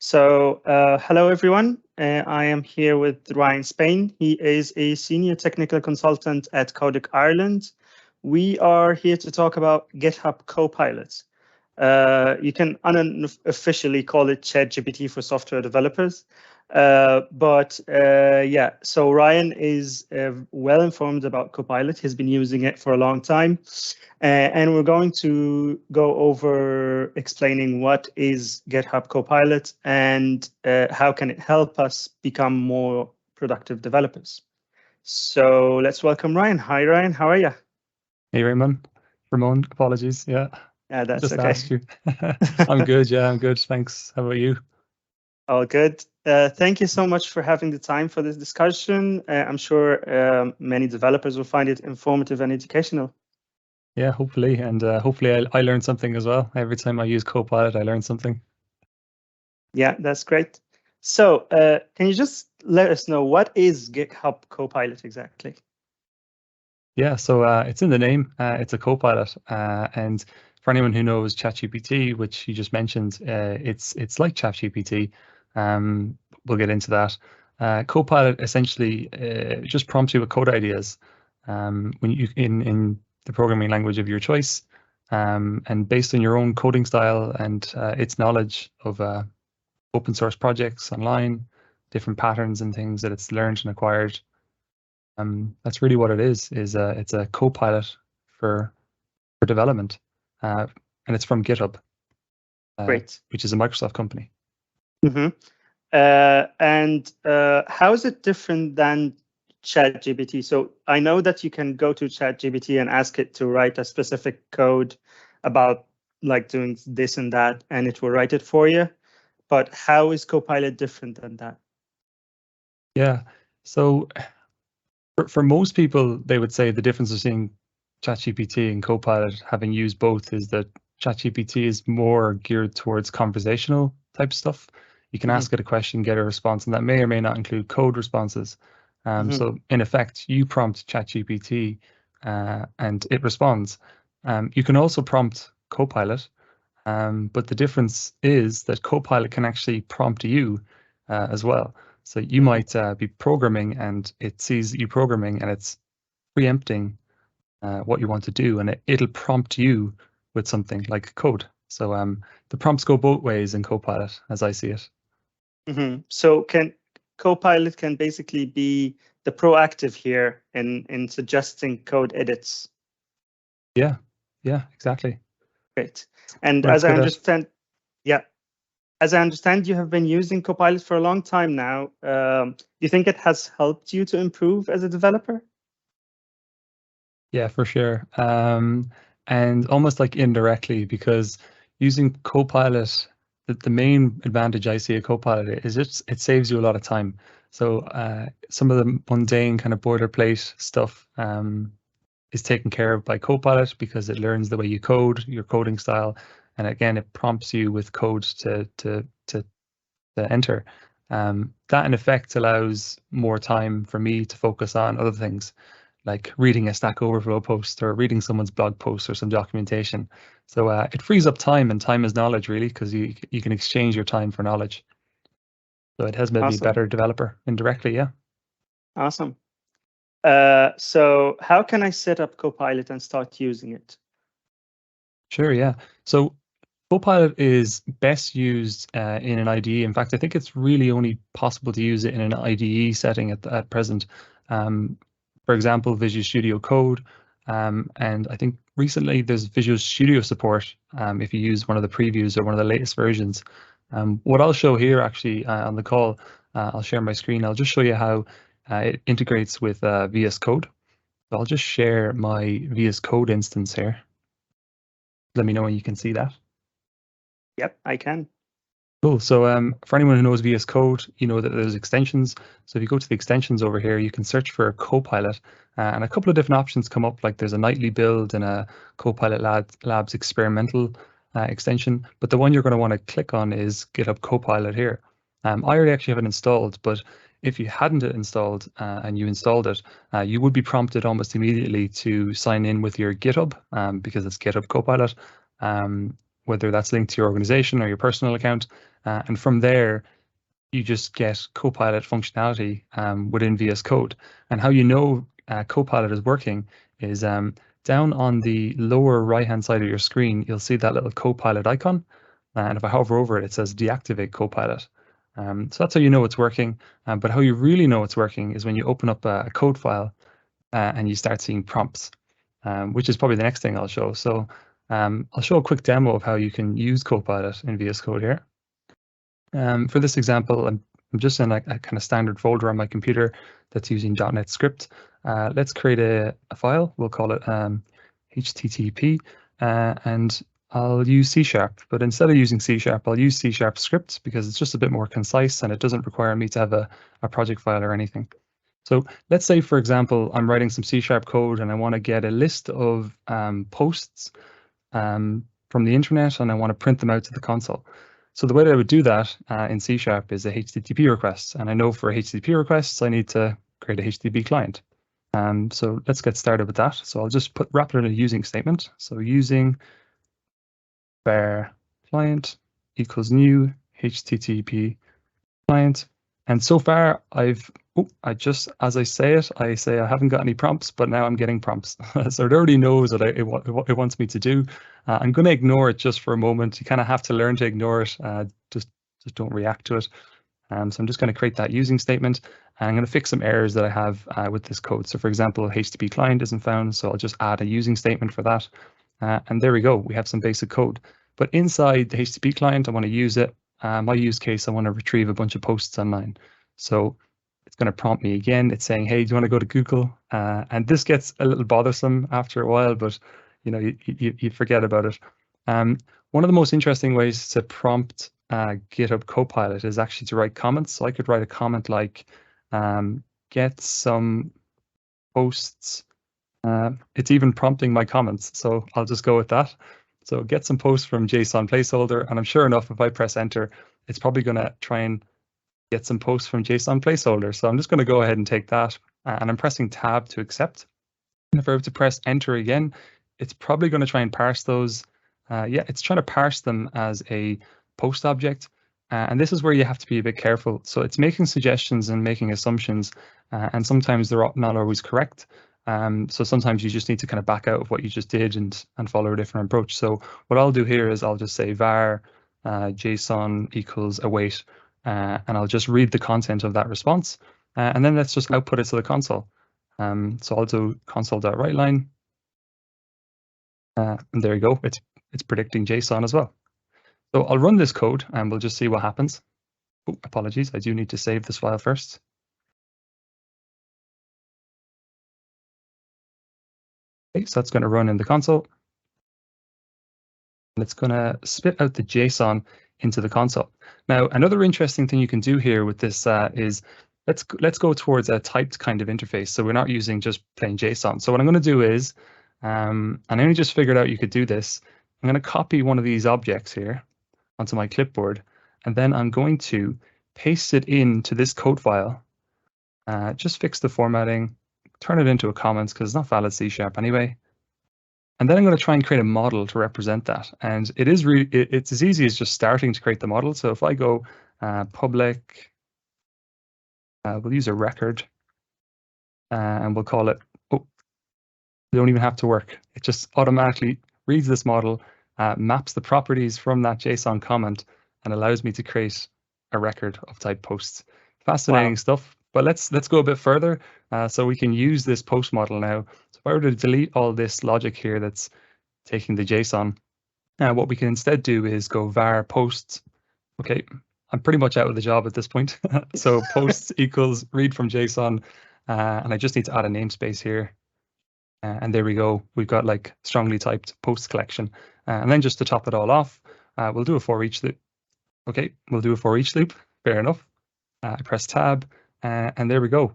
Hello everyone. I am here with Ryan Spain. He is a senior technical consultant at Codec Ireland. We are here to talk about GitHub Copilot. You can unofficially call it Chat-GPT for software developers. So Ryan is well informed about Copilot. He's been using it for a long time. And we're going to go over explaining what is GitHub Copilot and how can it help us become more productive developers. So let's welcome Ryan. Hi, Ryan. How are you? Hey, Ramon, apologies. Yeah, that's just okay. asked you. I'm good. Yeah, I'm good. Thanks. How about you? All good. Thank you so much for having the time for this discussion. I'm sure many developers will find it informative and educational. Yeah, hopefully. And hopefully I learned something as well. Every time I use Copilot, I learn something. Yeah, that's great. So can you just let us know what is GitHub Copilot exactly? Yeah, so it's in the name. It's a Copilot. And for anyone who knows Chat-GPT, which you just mentioned, it's like Chat-GPT. We'll get into that. Copilot essentially just prompts you with code ideas when you in the programming language of your choice, and based on your own coding style and its knowledge of open source projects online, different patterns and things that it's learned and acquired. That's really what it is it's a co-pilot for development, and it's from GitHub, Great. which is a Microsoft company. Mm-hmm. How is it different than Chat-GPT? So I know that you can go to Chat-GPT and ask it to write a specific code about like doing this and that, and it will write it for you. But how is Copilot different than that? Yeah, so for most people, they would say the difference between ChatGPT and Copilot, having used both, is that ChatGPT is more geared towards conversational type stuff. You can ask it a question, get a response, and that may or may not include code responses. So in effect, you prompt ChatGPT and it responds. You can also prompt Copilot, but the difference is that Copilot can actually prompt you as well. So you might be programming and it sees you programming and it's preempting what you want to do, and it'll prompt you with something like code. So the prompts go both ways in Copilot, as I see it. So Copilot can basically be the proactive here in suggesting code edits. Yeah, exactly. Great. And as I understand, as I understand, you have been using Copilot for a long time now. Do you think it has helped you to improve as a developer? Yeah, for sure. And almost like indirectly, because using Copilot, the main advantage I see of Copilot is it saves you a lot of time. So some of the mundane kind of boilerplate stuff is taken care of by Copilot because it learns the way you code, your coding style, and again, it prompts you with code to enter. That in effect allows more time for me to focus on other things, like reading a Stack Overflow post or reading someone's blog post or some documentation. So it frees up time, and time is knowledge, really, because you can exchange your time for knowledge. So it has made me a better developer indirectly, yeah. Awesome. So how can I set up Copilot and start using it? Sure, yeah. So Copilot is best used in an IDE. In fact, I think it's really only possible to use it in an IDE setting at present. For example, Visual Studio Code, and I think recently there's Visual Studio support if you use one of the previews or one of the latest versions. What I'll show here actually on the call, I'll share my screen. I'll just show you how it integrates with VS Code. So I'll just share my VS Code instance here. Let me know when you can see that. Yep, I can. Cool. So for anyone who knows VS Code, you know that there's extensions. So if you go to the extensions over here, you can search for Copilot, and a couple of different options come up, like there's a nightly build and a Copilot Labs experimental extension. But the one you're going to want to click on is GitHub Copilot here. I already actually have it installed, but if you hadn't it installed and you installed it, you would be prompted almost immediately to sign in with your GitHub because it's GitHub Copilot. Whether that's linked to your organization or your personal account. And from there, you just get Copilot functionality within VS Code. And how you know Copilot is working is down on the lower right-hand side of your screen, you'll see that little Copilot icon. And if I hover over it, it says deactivate Copilot. So that's how you know it's working. But how you really know it's working is when you open up a code file and you start seeing prompts, which is probably the next thing I'll show. So I'll show a quick demo of how you can use Copilot in VS Code here. For this example, I'm just in a kind of standard folder on my computer that's using .NET Script. Let's create a file. We'll call it HTTP, and I'll use C#. But instead of using C#, I'll use C# script because it's just a bit more concise and it doesn't require me to have a project file or anything. So let's say, for example, I'm writing some C# code and I want to get a list of posts from the internet and I want to print them out to the console. So the way that I would do that in C# is a HTTP request. And I know for HTTP requests, I need to create a HTTP client. So let's get started with that. So I'll just wrap it in a using statement. So using var client equals new HTTP client. And so far as I say I haven't got any prompts, but now I'm getting prompts. So it already knows what it wants me to do. I'm going to ignore it just for a moment. You kind of have to learn to ignore it. Just don't react to it. So I'm just going to create that using statement. And I'm going to fix some errors that I have with this code. So for example, HTTP client isn't found. So I'll just add a using statement for that. And there we go. We have some basic code. But inside the HTTP client, I want to use it. My use case, I want to retrieve a bunch of posts online. So it's going to prompt me again. It's saying, hey, do you want to go to Google? And this gets a little bothersome after a while, but you forget about it. One of the most interesting ways to prompt GitHub Copilot is actually to write comments. So I could write a comment like, get some posts. It's even prompting my comments. So I'll just go with that. So get some posts from JSON placeholder. And I'm sure enough, if I press enter, it's probably going to try and get some posts from JSON placeholder. So I'm just going to go ahead and take that. And I'm pressing tab to accept. And if I were to press enter again, it's probably going to try and parse those. Yeah, it's trying to parse them as a post object. And this is where you have to be a bit careful. So it's making suggestions and making assumptions. And sometimes they're not always correct. So sometimes you just need to kind of back out of what you just did and follow a different approach. So what I'll do here is I'll just say var JSON equals await, and I'll just read the content of that response. And then let's just output it to the console. So I'll do console.writeLine. And there you go. It's predicting JSON as well. So I'll run this code and we'll just see what happens. Oh, apologies. I do need to save this file first. Okay, so that's going to run in the console. And it's going to spit out the JSON into the console. Now, another interesting thing you can do here with this is let's go towards a typed kind of interface. So we're not using just plain JSON. So what I'm going to do is, and I only just figured out you could do this. I'm going to copy one of these objects here onto my clipboard, and then I'm going to paste it into this code file. Just fix the formatting, turn it into a comments because it's not valid C# anyway. And then I'm going to try and create a model to represent that. And it's as easy as just starting to create the model. So if I go public, we'll use a record and we'll call it, oh, you don't even have to work. It just automatically reads this model, maps the properties from that JSON comment, and allows me to create a record of type posts. Fascinating stuff. But let's go a bit further so we can use this post model now. So if I were to delete all this logic here that's taking the JSON, what we can instead do is go var posts. Okay, I'm pretty much out of the job at this point. So posts equals read from JSON, and I just need to add a namespace here. And there we go. We've got like strongly typed post collection. And then just to top it all off, we'll do a for each loop. Okay, we'll do a for each loop. Fair enough. I press tab. And there we go.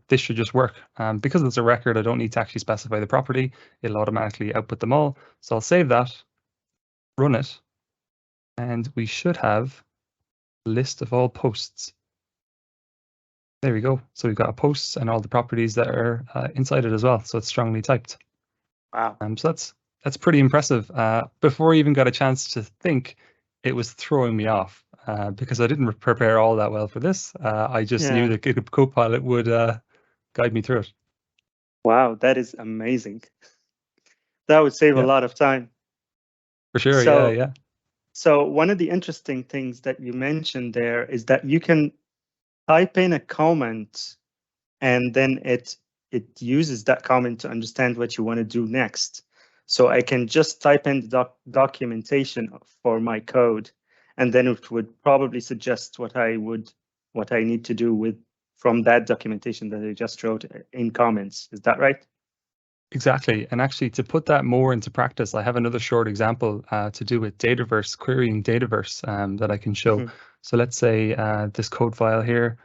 This should just work. Because it's a record, I don't need to actually specify the property. It'll automatically output them all. So I'll save that, run it, and we should have a list of all posts. There we go. So we've got posts and all the properties that are inside it as well. So it's strongly typed. Wow. So that's pretty impressive. Before I even got a chance to think, it was throwing me off. because I didn't prepare all that well for this. I just knew that Github Copilot would guide me through it. Wow, that is amazing. That would save a lot of time. For sure, yeah. So one of the interesting things that you mentioned there is that you can type in a comment and then it uses that comment to understand what you want to do next. So I can just type in the documentation for my code, and then it would probably suggest what I need to do from that documentation that I just wrote in comments. Is that right? Exactly. And actually, to put that more into practice, I have another short example to do with Dataverse, querying Dataverse that I can show. So let's say this code file here.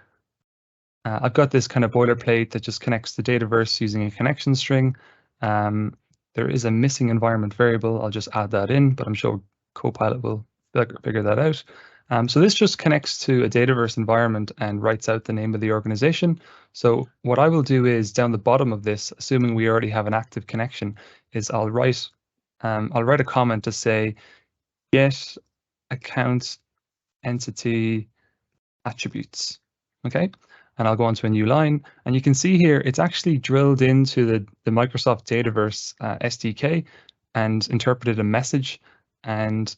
I've got this kind of boilerplate that just connects to Dataverse using a connection string. There is a missing environment variable. I'll just add that in, but I'm sure Copilot will figure that out. So this just connects to a Dataverse environment and writes out the name of the organization. So what I will do is down the bottom of this, assuming we already have an active connection, is I'll write a comment to say get account entity attributes. Okay. And I'll go on to a new line, and you can see here it's actually drilled into the Microsoft Dataverse SDK and interpreted a message, and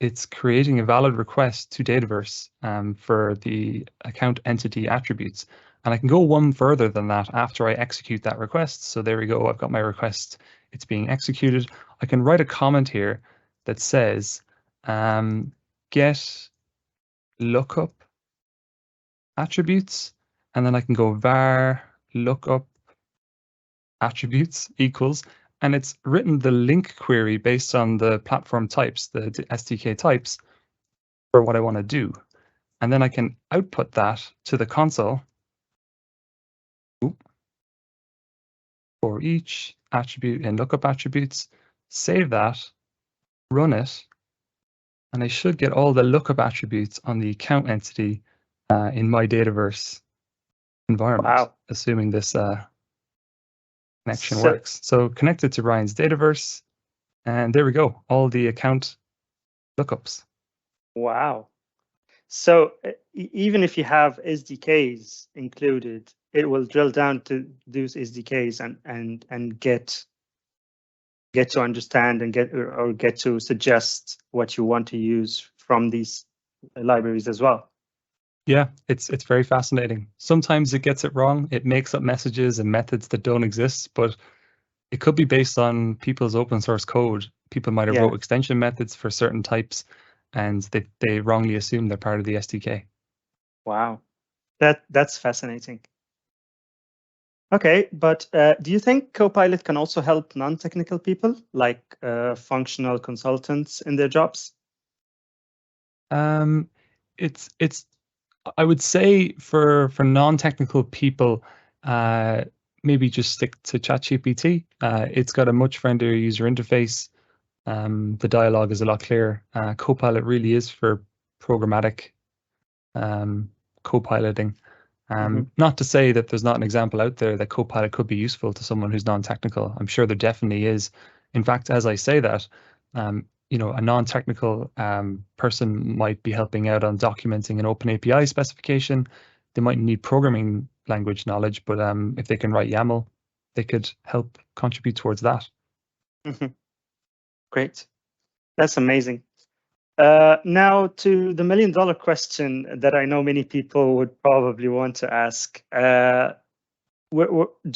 it's creating a valid request to Dataverse for the account entity attributes. And I can go one further than that after I execute that request. So there we go, I've got my request, it's being executed. I can write a comment here that says get lookup attributes, and then I can go var lookup attributes equals, and it's written the link query based on the platform types, the SDK types, for what I want to do. And then I can output that to the console for each attribute in lookup attributes, save that, run it, and I should get all the lookup attributes on the account entity in my Dataverse environment, assuming this connection works. So connected to Ryan's Dataverse, and there we go, all the account lookups. Wow. So even if you have SDKs included, it will drill down to those SDKs and get to understand and get to suggest what you want to use from these libraries as well. Yeah, it's very fascinating. Sometimes it gets it wrong. It makes up messages and methods that don't exist, but it could be based on people's open source code. People might have wrote extension methods for certain types, and they wrongly assume they're part of the SDK. Wow, that's fascinating. Okay, but do you think Copilot can also help non-technical people, like functional consultants, in their jobs? I would say for non-technical people, maybe just stick to Chat-GPT. It's got a much friendlier user interface. The dialogue is a lot clearer. Copilot really is for programmatic co-piloting. Not to say that there's not an example out there that Copilot could be useful to someone who's non-technical. I'm sure there definitely is. In fact, as I say that, a non-technical person might be helping out on documenting an open API specification. They might need programming language knowledge, but if they can write YAML, they could help contribute towards that. Great. That's amazing. Now to the $1 million question that I know many people would probably want to ask. Do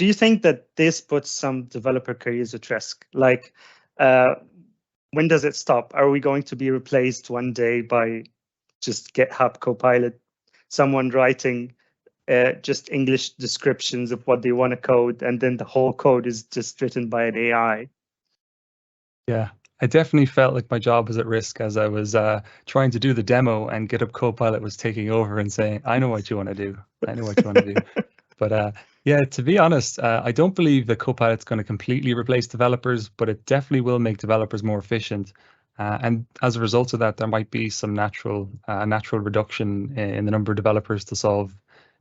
you think that this puts some developer careers at risk? Like, when does it stop? Are we going to be replaced one day by just GitHub Copilot, someone writing just English descriptions of what they want to code, and then the whole code is just written by an AI? Yeah, I definitely felt like my job was at risk as I was trying to do the demo, and GitHub Copilot was taking over and saying, I know what you want to do. I know what you want to do. But yeah, to be honest, I don't believe that Copilot's going to completely replace developers, but it definitely will make developers more efficient. And as a result of that, there might be some natural reduction in the number of developers to solve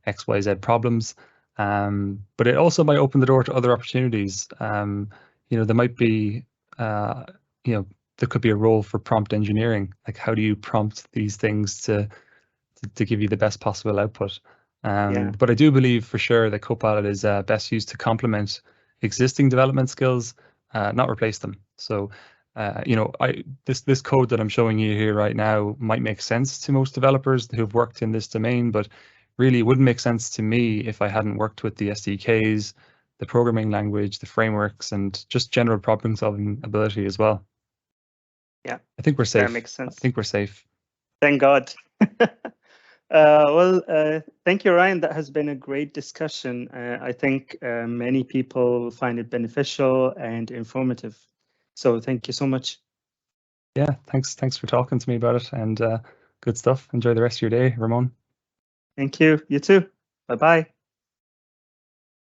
X, Y, Z problems. But it also might open the door to other opportunities. There might be there could be a role for prompt engineering. Like, how do you prompt these things to give you the best possible output? But I do believe for sure that Copilot is best used to complement existing development skills, not replace them. So, you know, this code that I'm showing you here right now might make sense to most developers who've worked in this domain, but really it wouldn't make sense to me if I hadn't worked with the SDKs, the programming language, the frameworks, and just general problem-solving ability as well. Yeah, I think we're safe. That makes sense. I think we're safe. Thank God. Well, thank you, Ryan. That has been a great discussion. I think many people find it beneficial and informative. So thank you so much. Yeah, thanks for talking to me about it, and good stuff. Enjoy the rest of your day, Ramon. Thank you. You too. Bye-bye.